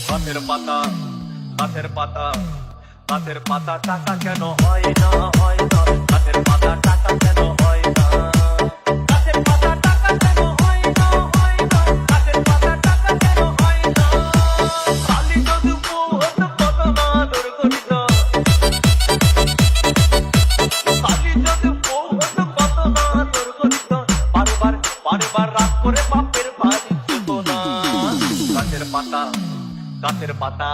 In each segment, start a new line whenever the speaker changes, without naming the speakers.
গাছের পাতা গাছের পাতা গাছের পাতা টাকা কেন হয় না হয় না গাছের পাতা টাকা কেন হয় না গাছের পাতা টাকা কেন হয় না হয় না গাছের পাতা টাকা কেন হয় না খালি যদি বহুত কত না দুর্গঠিত খালি যদি বহুত কত না দুর্গঠিত বারবার বারবার রাগ করে বাপের বাড়ি যেত না গাছের পাতা গাছের পাতা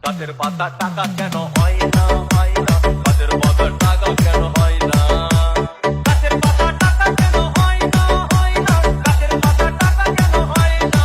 গাছের পাতা টাকা কেন হয় না হয় না গাছের পাতা টাকা কেন হয় না গাছের পাতা টাকা কেন হয় না হয় না গাছের পাতা টাকা কেন হয় না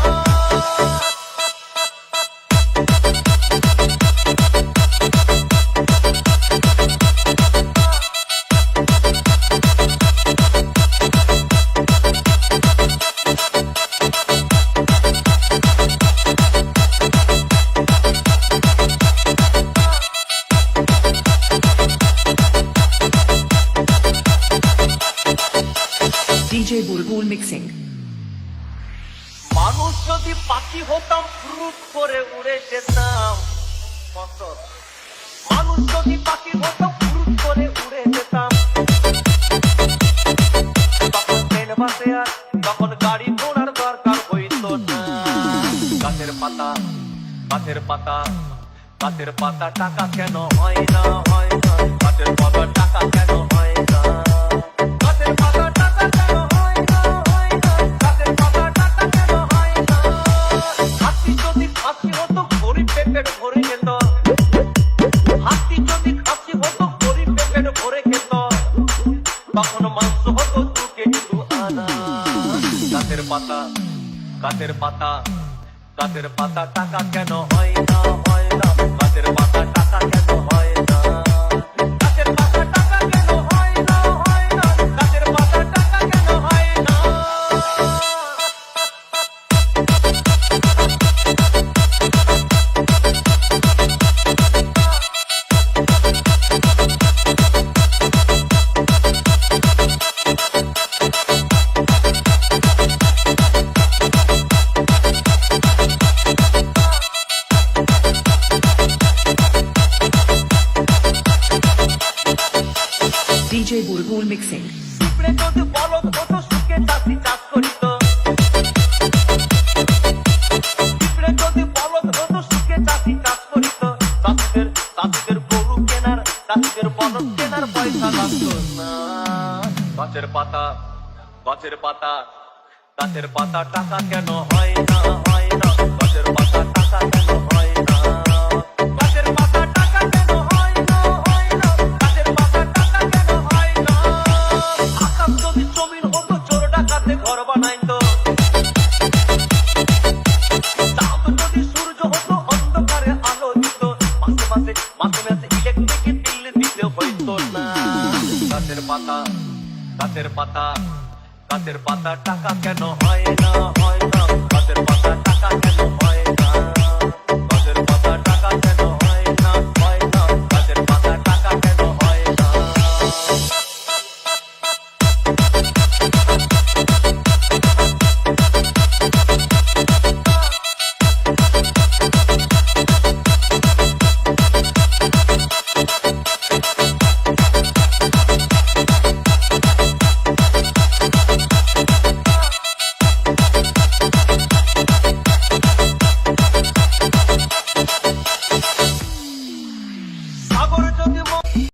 DJ Bulbul Mixing.
মানুষ যদি পাখি হতাম ফ্রুট করে উড়ে যেতাম কত মানুষ যদি পাখি হতাম ফ্রুট করে উড়ে যেতাম তখন ট্রেন বাসে আর তখন গাড়ি ঘোড়ার দরকার হইতো না গাছের পাতা গাছের পাতা গাছের পাতা টাকা কেন হয় না হয় না গাছের পাতা টাকা কেন হয় না গাছের পাতা টাকা কেন হয় না হয় না গাছের পাতা টাকা কেন হয় না হাতি যদি খাসি হতো গরিব পেটের ভরে যেত হাতি যদি খাসি হতো গরিব পেটের ভরে খেত তখন মাংস হতো 2 কেজি 2 আনা গাছের পাতা গাছের পাতা গাছের পাতা টাকা কেন হয় না হয় না গাছের পাতা টাকা কেন হয় না গাছের পাতা টাকা কেন হয় না হয় না গাছের পাতা টাকা কেন হয় না
DJ Bulbul Mixing.
পিঁপড়ে যদি বলদ হতো সুখে চাষি চাষ করিত পিঁপড়ে যদি বলদ হতো সুখে চাষি চাষ করিত চাষিদের গরু কেনার চাষিদের বলদ কেনার পয়সা লাগতো না গাছের পাতা গাছের পাতা গাছের পাতা টাকা কেন হয় না হয় না গাছের পাতা টাকা কেন হয় না গাছের পাতা টাকা কেন হয় না হয় না গাছের পাতা টাকা কেন হয় না আকাশ যদি জমিন হতো চোর ডাকাতে ঘর বানাইতো চাঁদ যদি সূর্য হতো অন্ধকারে আলো দিত মাসে মাসে মাসে মাসে ইলেকট্রিক বিল দিতে হইতো না গাছের পাতা গাছের পাতা গাছের পাতা টাকা কেন হয় না হয় না গাছের পাতা টাকা কেন হয় না গাছের পাতা টাকা কেন হয় না হয় না গাছের পাতা টাকা কেন হয় না সাগর যদি